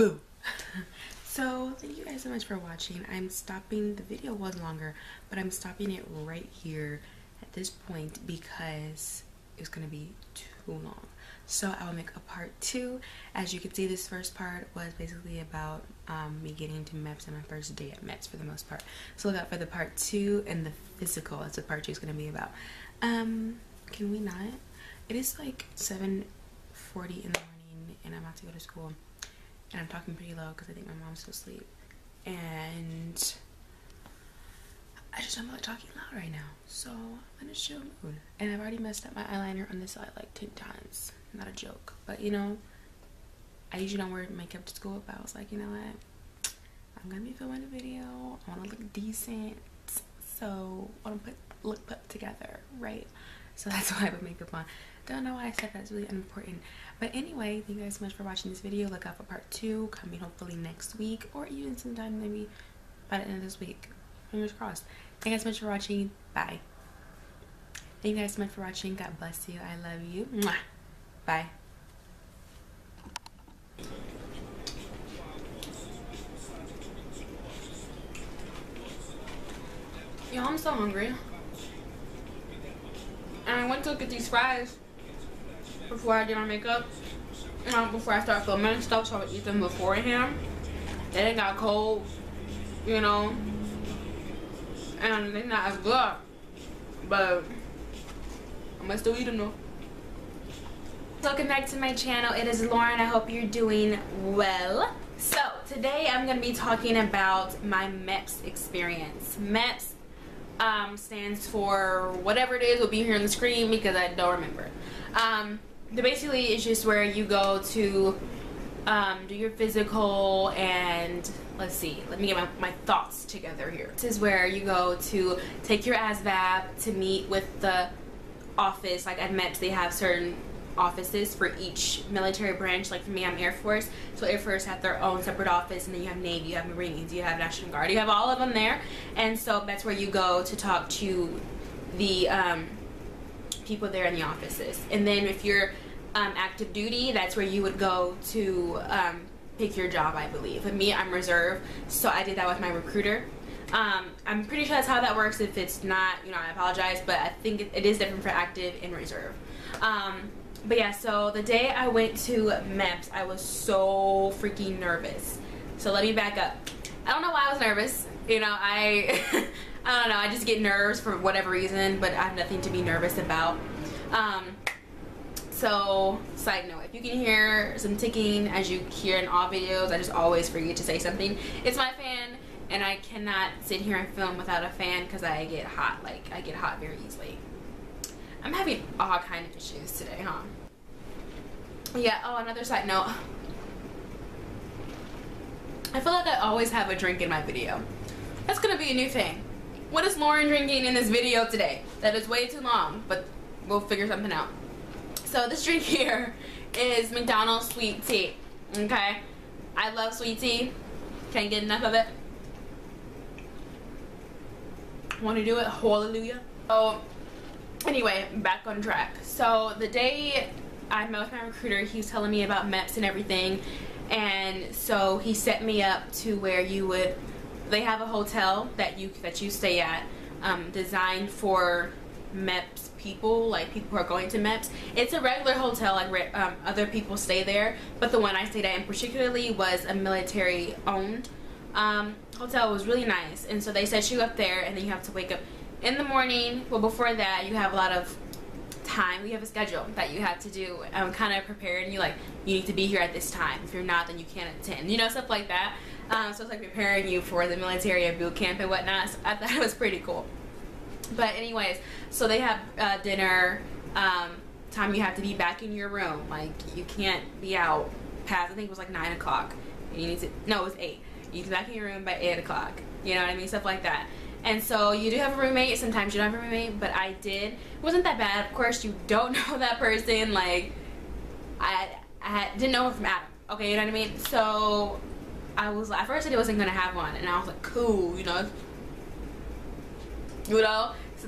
Boo. So thank you guys so much for watching. I'm stopping, the video was longer, but I'm stopping it right here at this point because it's gonna be too long. So I will make a part 2. As you can see, this first part was basically about me getting to MEPS and my first day at MEPS for the most part. So look out for the part 2 and the physical. That's what part 2 is gonna be about. Can we not? It is like 7:40 in the morning and I'm about to go to school. And I'm talking pretty low because I think my mom's still asleep. And I just don't feel like talking loud right now. So I'm in a chill mood. And I've already messed up my eyeliner on this side like 10 times. Not a joke. But you know, I usually don't wear makeup to school. But I was like, you know what? I'm going to be filming a video. I want to look decent. So I want to look put together, right? So that's why I put makeup on. Don't know why I said that's really unimportant. But anyway, thank you guys so much for watching this video. Look out for part 2 coming hopefully next week or even sometime maybe by the end of this week. Fingers crossed. Thank you guys so much for watching. Bye. Thank you guys so much for watching. God bless you. I love you. Mwah. Bye. Yo, I'm so hungry. And I went to get these fries before I did my makeup, before I start filming and stuff, so I would eat them beforehand. Then it got cold, you know, and they're not as good, but I'm gonna still eat them though. Welcome back to my channel. It is Lauren. I hope you're doing well. So today I'm gonna be talking about my MEPS experience. MEPS stands for whatever it is. Will be here on the screen because I don't remember. Basically it's just where you go to do your physical, and let's see, let me get my thoughts together here. This is where you go to take your ASVAB, to meet with the office. Like at MEPS they have certain offices for each military branch. Like for me, I'm Air Force, so Air Force have their own separate office, and then you have Navy, you have Marines, you have National Guard, you have all of them there. And so that's where you go to talk to the people there in the offices. And then if you're active duty, that's where you would go to pick your job, I believe. With me, I'm reserve, so I did that with my recruiter. I'm pretty sure that's how that works. If it's not, you know, I apologize, but I think it is different for active and reserve. But yeah, so the day I went to MEPS, I was so freaking nervous. So let me back up. I don't know why I was nervous. You know, I don't know, I just get nerves for whatever reason, but I have nothing to be nervous about. So side note, if you can hear some ticking as you hear in all videos, I just always forget to say something. It's my fan, and I cannot sit here and film without a fan because I get hot. Like, I get hot very easily. I'm having all kind of issues today, huh? Yeah, oh, another side note. I feel like I always have a drink in my video. That's gonna be a new thing. What is Lauren drinking in this video today? That is way too long, but we'll figure something out. So this drink here is McDonald's sweet tea, okay? I love sweet tea. Can't get enough of it. Want to do it? Hallelujah. So anyway, back on track. So the day I met with my recruiter, he was telling me about MEPS and everything, and so he set me up to where you would, they have a hotel that you stay at, designed for MEPS people, like people who are going to MEPS. It's a regular hotel, like other people stay there, but the one I stayed at in particularly was a military owned hotel. It was really nice. And so they set you up there, and then you have to wake up in the morning. Well, before that you have a lot of time. We have a schedule that you have to do, kind of preparing you, like you need to be here at this time. If you're not, then you can't attend, you know, stuff like that. So it's like preparing you for the military boot camp and whatnot. So I thought it was pretty cool. But anyways, so they have dinner, time you have to be back in your room. Like you can't be out past, I think it was like 9 o'clock. You need to, no, it was 8. You need to be back in your room by 8 o'clock. You know what I mean? Stuff like that. And so you do have a roommate. Sometimes you don't have a roommate, but I did. It wasn't that bad. Of course, you don't know that person. Like I didn't know her from Adam. Okay, you know what I mean? So I was like, at first I said I wasn't gonna have one, and I was like, cool, you know.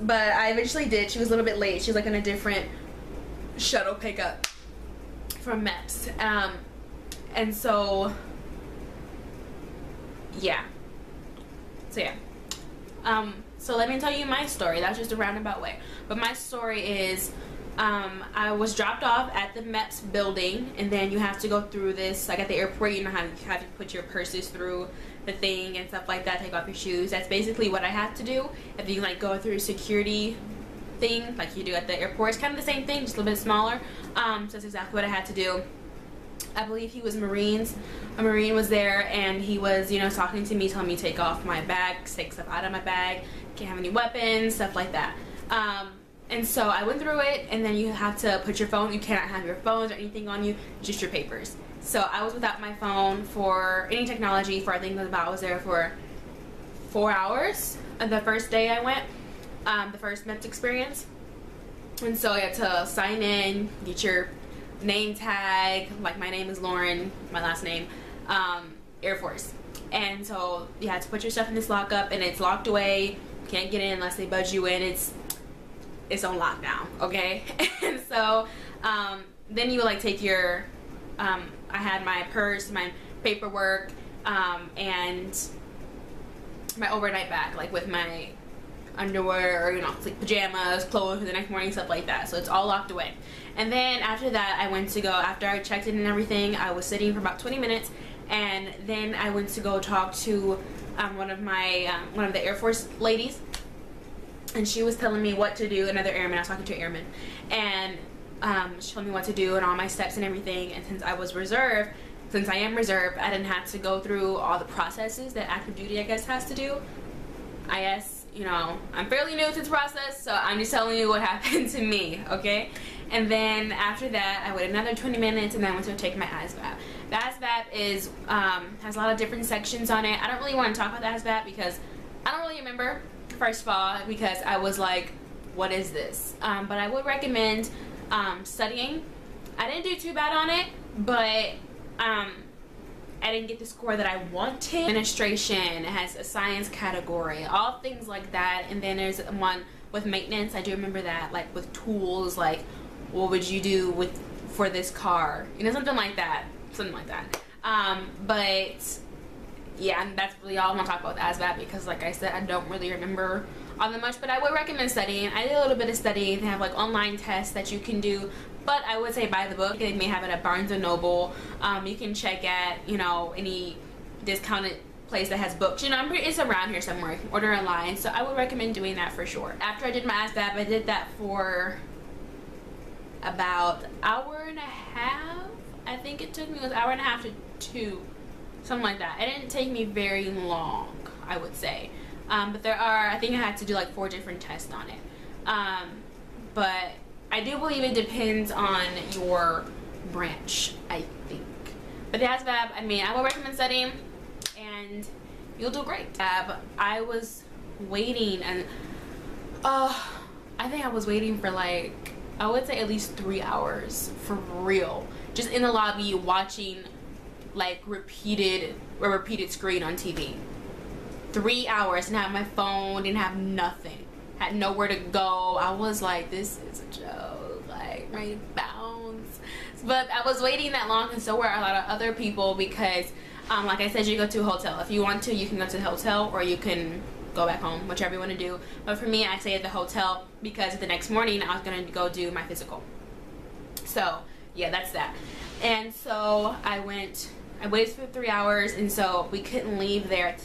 But I eventually did. She was a little bit late. She was like on a different shuttle pickup from MEPS, and so yeah. So yeah. So let me tell you my story. That's just a roundabout way. But my story is, I was dropped off at the MEPS building, and then you have to go through this, like at the airport, you know how you have to put your purses through the thing and stuff like that, take off your shoes. That's basically what I had to do. If you like go through security thing like you do at the airport, it's kind of the same thing, just a little bit smaller. So that's exactly what I had to do. I believe he was Marines. A Marine was there, and he was, you know, talking to me, telling me to take off my bag, take stuff out of my bag, can't have any weapons, stuff like that. And so I went through it, and then you have to put your phone, you cannot have your phones or anything on you, just your papers. So I was without my phone for any technology for, I think I was there for 4 hours the first day I went, the first MEPS experience. And so I had to sign in, get your name tag, like my name is Lauren, my last name, Air Force. And so you have to put your stuff in this lockup, and it's locked away, can't get in unless they budge you in. It's on lockdown, okay? And so then you would like take your I had my purse, my paperwork, and my overnight bag, like with my underwear, or you know, like pajamas, clothes for the next morning, stuff like that. So it's all locked away. And then after that, I went to go, after I checked in and everything, I was sitting for about 20 minutes, and then I went to go talk to one of the Air Force ladies, and she was telling me what to do. Another airman, I was talking to an airman, and she told me what to do and all my steps and everything. And since I am reserved, I didn't have to go through all the processes that active duty, I guess, has to do. I guess, you know, I'm fairly new to this process, so I'm just telling you what happened to me, okay? And then after that, I waited another 20 minutes, and then I went to take my ASVAB. The ASVAB is, has a lot of different sections on it. I don't really want to talk about the ASVAB because I don't really remember, first of all, because I was like, what is this? But I would recommend studying. I didn't do too bad on it, but I didn't get the score that I wanted. Administration, it has a science category, all things like that. And then there's one with maintenance. I do remember that, like with tools, like what would you do for this car, you know, something like that. But yeah, and that's really all I'm gonna talk about with ASVAB, because like I said, I don't really remember all that much. But I would recommend studying. I did a little bit of studying. They have like online tests that you can do, but I would say buy the book. They may have it at Barnes & Noble. You can check at, you know, any discounted place that has books. You know, it's around here somewhere. You can order online. So I would recommend doing that for sure. After I did my ASVAB, I did that for about an hour and a half. I think it took me, it was an hour and a half to 2, something like that. It didn't take me very long, I would say. But there are, I think I had to do like 4 different tests on it. But I do believe it depends on your branch, I think. But the ASVAB, I mean, I would recommend studying, and you'll do great. I was waiting, and I think I was waiting for like, I would say at least 3 hours, for real. Just in the lobby watching like repeated screen on TV. 3 hours, didn't have my phone, didn't have nothing, had nowhere to go. I was like, this is a joke, like ready to bounce. But I was waiting that long, and so were a lot of other people, because like I said, you go to a hotel. If you want to, you can go to the hotel, or you can go back home, whichever you want to do. But for me, I stayed at the hotel because the next morning I was going to go do my physical. So yeah, that's that. And so I waited for 3 hours, and so we couldn't leave there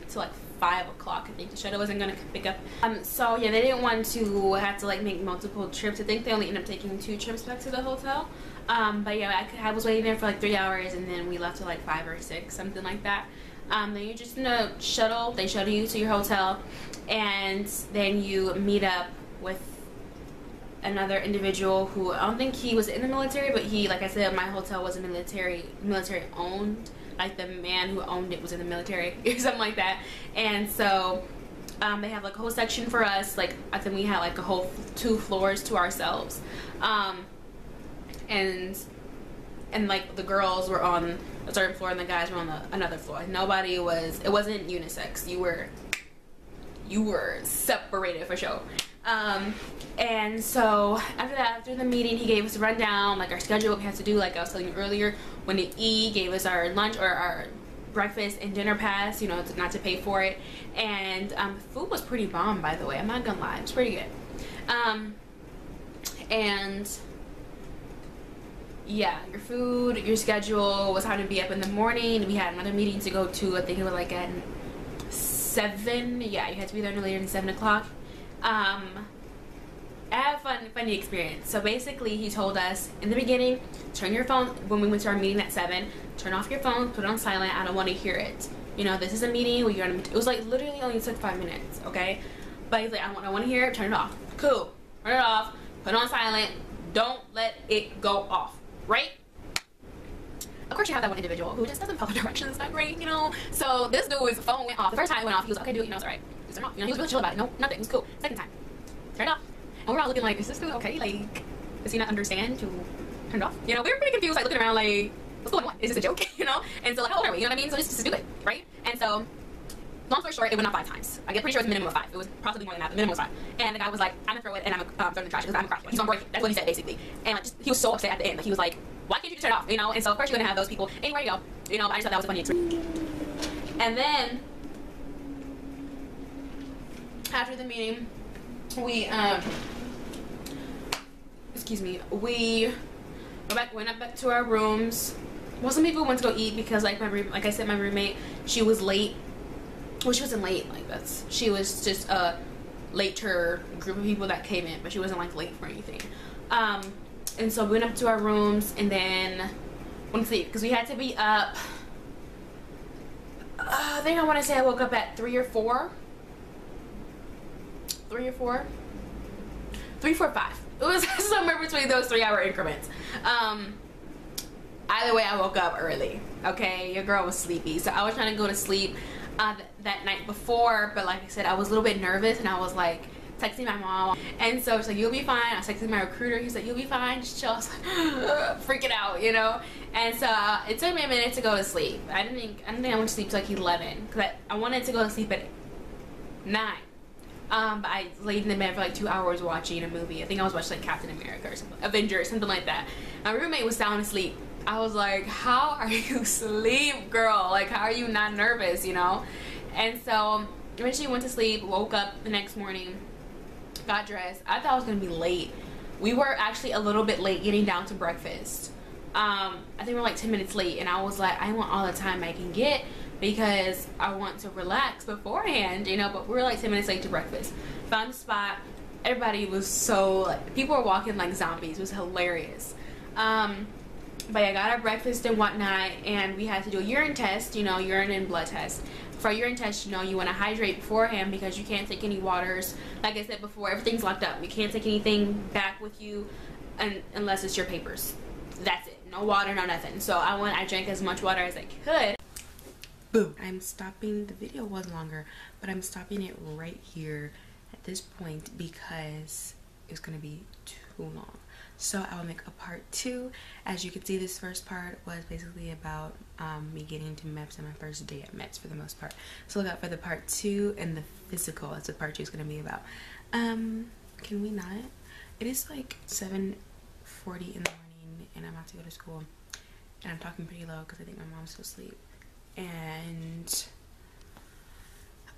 until like 5 o'clock. I think the shuttle wasn't gonna pick up. So yeah, they didn't want to have to like make multiple trips. I think they only ended up taking 2 trips back to the hotel. But yeah, I was waiting there for like 3 hours, and then we left at like 5 or 6, something like that. Then you're just in a shuttle. They shuttle you to your hotel, and then you meet up with another individual who, I don't think he was in the military, but he, like I said, my hotel was a military owned. Like the man who owned it was in the military or something like that. And so they have like a whole section for us. Like I think we had like a whole 2 floors to ourselves. And like the girls were on a certain floor and the guys were on another floor. Nobody was, it wasn't unisex. You were separated for sure. And so after that, after the meeting, he gave us a rundown, like our schedule, what we had to do, like I was telling you earlier, when to eat, gave us our lunch or our breakfast and dinner pass, you know, not to pay for it. And food was pretty bomb, by the way. I'm not gonna lie, it's pretty good. And yeah, your food, your schedule was how to be up in the morning. We had another meeting to go to. I think it was like at 7. Yeah, you had to be there no later than 7 o'clock. I had a funny experience. So basically, he told us in the beginning, turn your phone, when we went to our meeting at 7, turn off your phone, put it on silent. I don't want to hear it. You know, this is a meeting where you're gonna, it was like literally only took 5 minutes, okay? But he's like, I want to hear it, turn it off. Cool, turn it off, put it on silent, don't let it go off, right? Of course you have that one individual who just doesn't follow directions that great, you know? So this dude's phone went off. The first time it went off, he was like, okay, do it, you know, it's alright. Just turn it off. You know, he was really chill about it. No, nothing, it was cool. Second time, turn it off. And we're all looking like, is this dude okay? Like, does he not understand to turn it off? You know, we were pretty confused, like looking around like, what's going on? Is this a joke? You know? And so like, how old are we? You know what I mean? So just do it, right? And so, long story short, it went off 5 times. I get pretty sure it's a minimum of 5. It was possibly more than that. The minimum was 5. And the guy was like, I'm gonna throw it and I'm gonna throw it in the trash because I'm gonna crack it. He's gonna break it. That's what he said basically. And like, just, he was so upset at the end. Like, he was like, why can't you just turn it off? You know? And so of course you're gonna have those people anywhere you go. You know, but I just thought that was a funny experience. And then after the meeting, we we went back to our rooms. Well, some people went to go eat because like like I said, my roommate, she was late. Well, she wasn't late, like she was just a later group of people that came in, but she wasn't like late for anything. And so we went up to our rooms and then went to sleep because we had to be up. I think I want to say I woke up at 3 or 4. 3 or 4. 3, 4, 5. It was somewhere between those 3-hour increments. Either way, I woke up early. Okay, your girl was sleepy, so I was trying to go to sleep that night before, but like I said, I was a little bit nervous and I was like texting my mom, and so she's like, you'll be fine. I was texting my recruiter, he's like, you'll be fine, just chill. I was like, freaking out, you know. And so it took me a minute to go to sleep. I didn't think I went to sleep till like 11 because I wanted to go to sleep at 9. But I laid in the bed for like 2 hours watching a movie. I think I was watching like Captain America or something, Avengers, something like that. My roommate was sound asleep. I was like, how are you asleep, girl? Like, how are you not nervous, you know? And so eventually went to sleep, woke up the next morning, got dressed. I thought I was gonna be late. We were actually a little bit late getting down to breakfast. I think we were like 10 minutes late, and I was like, I want all the time I can get because I want to relax beforehand, you know, but we were like 10 minutes late to breakfast. Found a spot. Everybody was so, like, people were walking like zombies. It was hilarious. But yeah, I got our breakfast and whatnot, and we had to do a urine test, you know, urine and blood test. For a urine test, you know, you want to hydrate beforehand because you can't take any waters. Like I said before, everything's locked up. You can't take anything back with you unless it's your papers. That's it. No water, no nothing. So I drank as much water as I could. Boom. I'm stopping, the video was longer, but I'm stopping it right here at this point because it's going to be too long. So I will make a part 2. As you can see, this first part was basically about me getting to MEPS and my first day at MEPS for the most part. So look out for the part 2 and the physical. That's what part 2 is going to be about. Can we not? It is like 7:40 in the morning and I'm about to go to school. And I'm talking pretty low because I think my mom's still asleep. And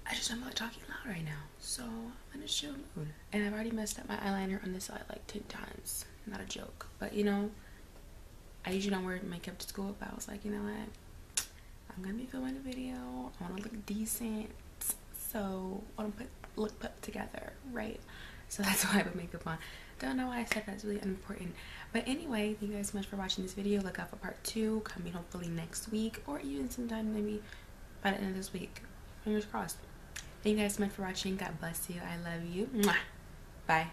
I just don't feel like talking loud right now. So I'm in a chill mood. And I've already messed up my eyeliner on this side like 10 times. Not a joke, but you know, I usually don't wear makeup to school, but I was like, you know what, I'm gonna be filming a video, I want to look decent, so I want to look put together, right? So that's why I put makeup on. Don't know why I said that's really unimportant, but anyway, thank you guys so much for watching this video. Look out for part 2 coming hopefully next week, or even sometime maybe by the end of this week. Fingers crossed. Thank you guys so much for watching. God bless you. I love you. Mwah. Bye.